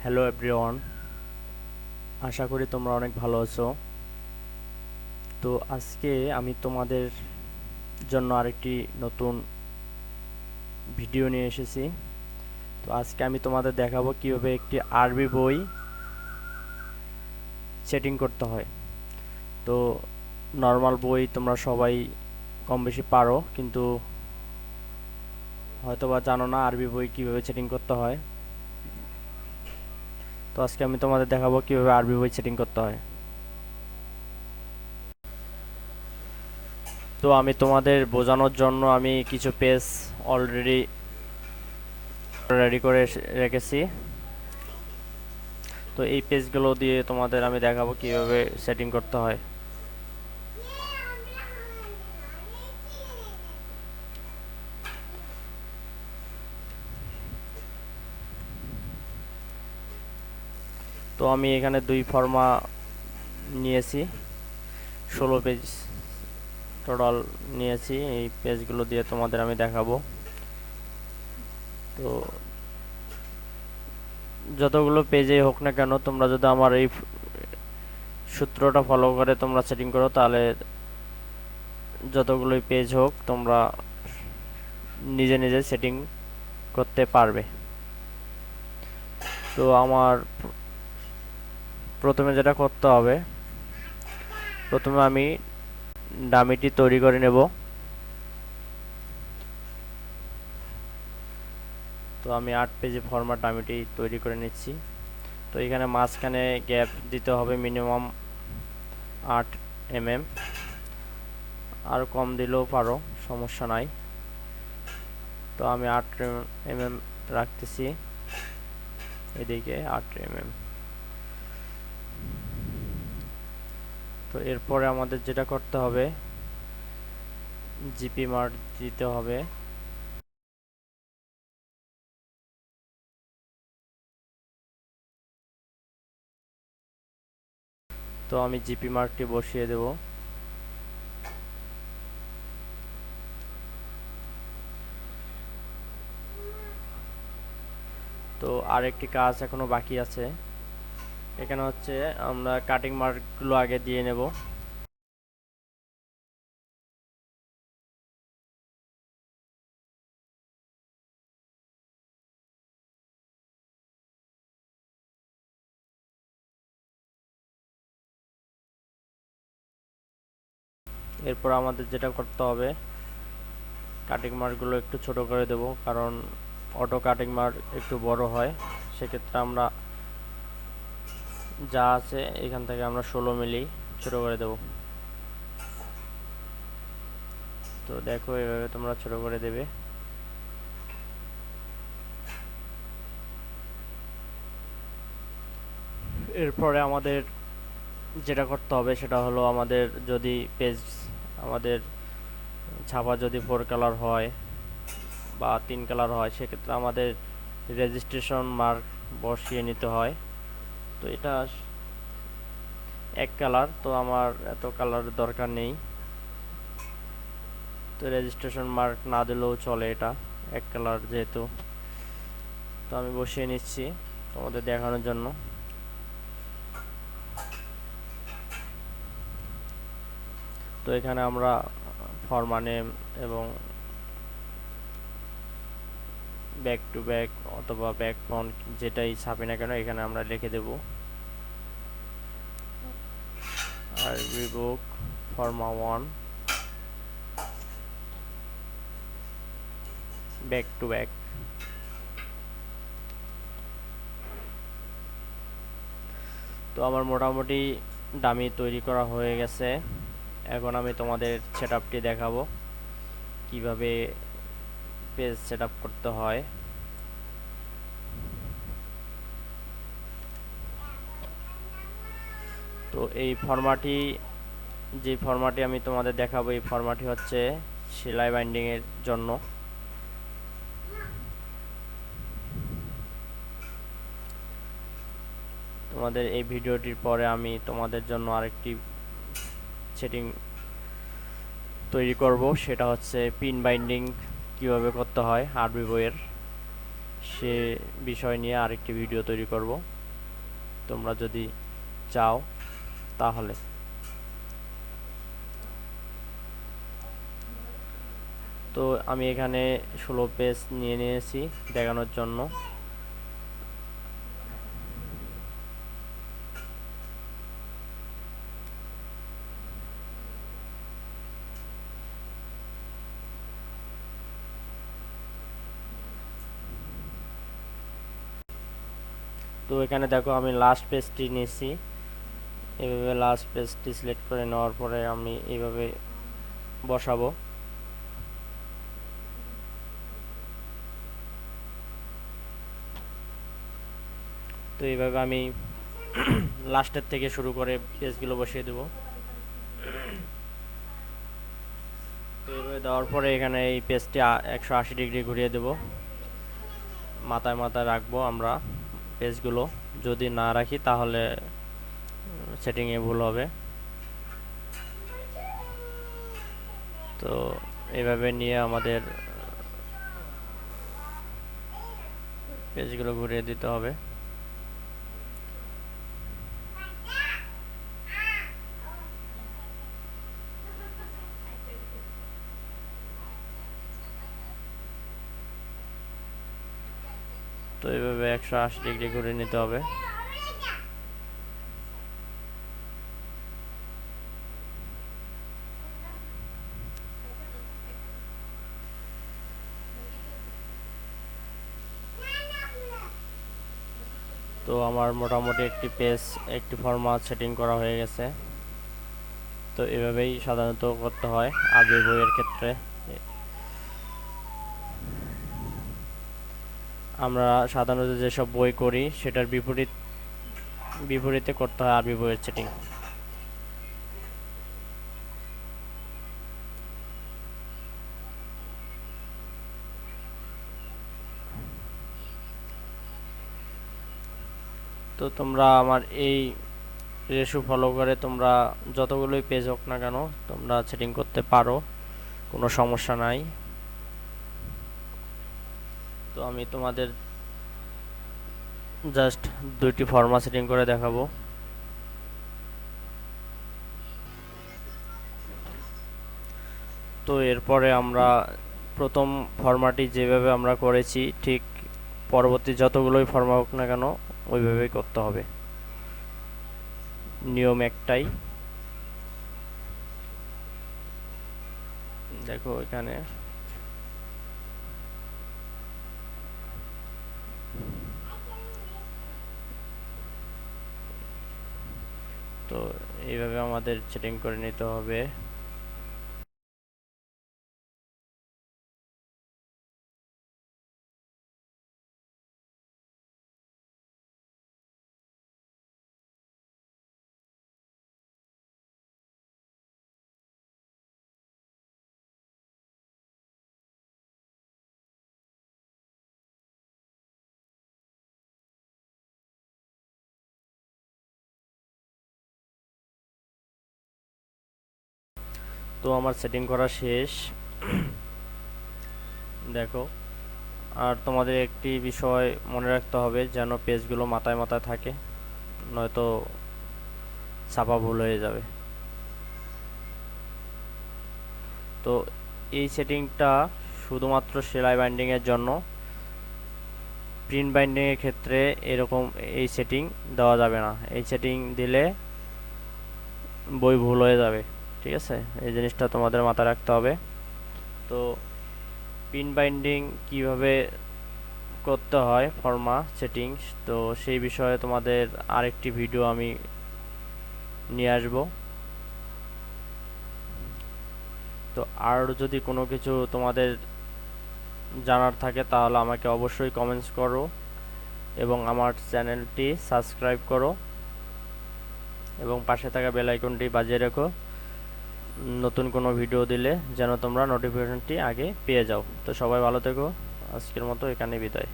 Hello everyone, আশা করি তোমরা অনেক ভালো আছো। তো আজকে আমি তোমাদের জন্য আরেকটি নতুন ভিডিও নিয়ে এসেছি। তো আজকে আমি তোমাদের দেখাবো কিভাবে একটি আরবি বই সেটিং করতে হয়। তো নর্মাল বই তোমরা সবাই কম বেশি পারো, কিন্তু হয়তোবা জানো না আরবি বই কিভাবে সেটিং করতে হয়। তো আজকে আমি তোমাদের দেখাবো কিভাবে আরবি বই সেটিং করতে হয়। তো আমি তোমাদের বোঝানোর জন্য আমি কিছু পেজ অলরেডি রেডি করে রেখেছি। তো এই পেজগুলো দিয়ে তোমাদের আমি দেখাবো কিভাবে সেটিং করতে হয়। তো আমি এখানে 2 ফর্মা নিয়েছি, 16 পেজ টোটাল নিয়েছি। এই পেজগুলো দিয়ে তোমাদের আমি দেখাবো। তো যতগুলো পেজে হোক না কেন, তোমরা যদি আমার এই সূত্রটা ফলো করে তোমরা সেটিং করো, তাহলে যতগুলোই পেজ হোক তোমরা নিজে নিজে সেটিং করতে পারবে। তো আমার প্রথমে যেটা করতে হবে, প্রথমে আমি ডামিটি তৈরি করে নেব। তো আমি 8 পেজে ফরম্যাট ডামিটি তৈরি করে নিচ্ছি। তো এখানে মাঝখানে গ্যাপ দিতে হবে মিনিমাম 8 mm, আর কম দিলেও পারো, সমস্যা নাই। তো আমি 8 mm রাখতেছি, এদিকে 8 mm। তো এরপরে আমাদের যেটা করতে হবে, জিপি মার্ক দিতে হবে। তো আমি জিপি মার্কটি বসিয়ে দেব। তো আরেকটি কাজ এখনো বাকি আছে। এখানে হচ্ছে আমরা কাটিং মার্কগুলো আগে দিয়ে নেব। এরপর আমাদের যেটা করতে হবে, কাটিং মার্কগুলো একটু ছোট করে দেব, কারণ অটো কাটিং মার্ক একটু বড় হয়। সেক্ষেত্রে আমরা যা আছে এখান থেকে আমরা 16 মিলি ছোট করে দেব। তো দেখো, এভাবে তোমরা ছোট করে দেবে। এরপরে আমাদের যেটা করতে হবে সেটা হলো, আমাদের যদি পেজ, আমাদের ছাপা যদি 4 কালার হয় বা 3 কালার হয়, সেক্ষেত্রে আমাদের রেজিস্ট্রেশন মার্ক বসিয়ে নিতে হয়। তো এটা 1 কালার, তো আমার এত কালারের দরকার নেই। তো রেজিস্ট্রেশন মার্ক না দিলেও চলে, এটা 1 কালার যেহেতু। তো আমি বসিয়ে নিচ্ছি তোমাদের দেখানোর জন্য। তো এখানে আমরা ফরমা নেম এবং ব্যাক টু ব্যাক অথবা ব্যাক ফন্ট যেটাই ছাপি না কেন এখানে আমরা লিখে দেব আরবি বুক ফরমা 1 ব্যাক টু ব্যাক। তো আমার মোটামুটি ডামি তৈরি করা হয়ে গেছে। এখন আমি তোমাদের সেটআপটি দেখাবো কিভাবে পেজ সেটআপ করতে হয়। তো এই ফরম্যাটটি, যে ফরম্যাটটি আমি তোমাদের দেখাবো, এই ফরম্যাটটি হচ্ছে সেলাই বাইন্ডিং এর জন্য। তোমাদের এই ভিডিওটির পরে আমি তোমাদের জন্য আরেকটি সেটিং তৈরি করব, সেটা হচ্ছে পিন বাইন্ডিং কিভাবে করতে হয় আরবি বইয়ের, সে বিষয় নিয়ে আরেকটি ভিডিও তৈরি করব। তোমরা যদি চাও তাহলে। তো আমি এখানে 16 পেজ নিয়ে নিয়েছি দেখানোর জন্য। তো এখানে দেখো আমি লাস্ট পেজটি নিয়েছি। এভাবে লাস্ট পেজটি সিলেক্ট করে নেওয়ার পরে আমি এইভাবে বসাবো। তো এইভাবে আমি লাস্টের থেকে শুরু করে পেজগুলো বসিয়ে দেব। তো এইভাবে দেওয়ার পরে এখানে এই পেজটি 180 ডিগ্রি ঘুরিয়ে দেব। মাথায় মাথায় রাখবো আমরা পেজগুলো, যদি না রাখি তাহলে সেটিংয়ে ভুল হবে। তো এইভাবে নিয়ে আমাদের পেজগুলো ঘুরিয়ে দিতে হবে। তো এইভাবে 180 ডিগ্রি ঘুরিয়ে নিতে হবে। তো আমার মোটামুটি একটি ফর্মা সেটিং করা হয়ে গেছে। তো এভাবেই সাধারণত করতে হয় আরবি বইয়ের ক্ষেত্রে। আমরা সাধারণত যেসব বই করি সেটার বিপরীতে করতে হয় আরবি বইয়ের সেটিং। তো তোমরা আমার এই রেশু ফলো করে তোমরা যতগুলোই পেজ হোক না কেন তোমরা সেটিং করতে পারো, কোনো সমস্যা নাই। তো আমি তোমাদের জাস্ট 2টি ফর্মা সেটিং করে দেখাবো। তো এরপরে আমরা প্রথম ফর্মাটি যেভাবে আমরা করেছি ঠিক পরবর্তী যতগুলোই ফর্মা হোক না কেন ওইভাবেই করতে হবে, নিয়ম একটাই। দেখো এখানে তো এইভাবে আমাদের সেটিং করে নিতে হবে। তো আমার সেটিং করা শেষ। দেখো, আর তোমাদের একটি বিষয় মনে রাখতে হবে যেন পেজগুলো মাথায় মাথায় থাকে, নয়তো ছাপা ভুল হয়ে যাবে। তো এই সেটিংটা শুধুমাত্র সেলাই বাইন্ডিংয়ের জন্য। প্রিন্ট বাইন্ডিংয়ের ক্ষেত্রে এরকম এই সেটিং দেওয়া যাবে না। এই সেটিং দিলে বই ভুল হয়ে যাবে, ঠিক আছে? এই জিনিসটা তোমাদের মাথায় রাখতে হবে। তো প্রিন্ট বাইন্ডিং কিভাবে করতে হয় ফর্মা সেটিংস, তো সেই বিষয়ে তোমাদের আরেকটি ভিডিও আমি নিয়ে আসব। তো আর যদি কোনো কিছু তোমাদের জানার থাকে তাহলে আমাকে অবশ্যই কমেন্টস করো এবং আমার চ্যানেলটি সাবস্ক্রাইব করো এবং পাশে থাকা বেল আইকনটি বাজিয়ে রেখো, নতুন কোনো ভিডিও দিলে যেন তোমরা নোটিফিকেশনটি আগে পেয়ে যাও। তো সবাই ভালো থেকো, আজকের মতো এখানে বিদায়।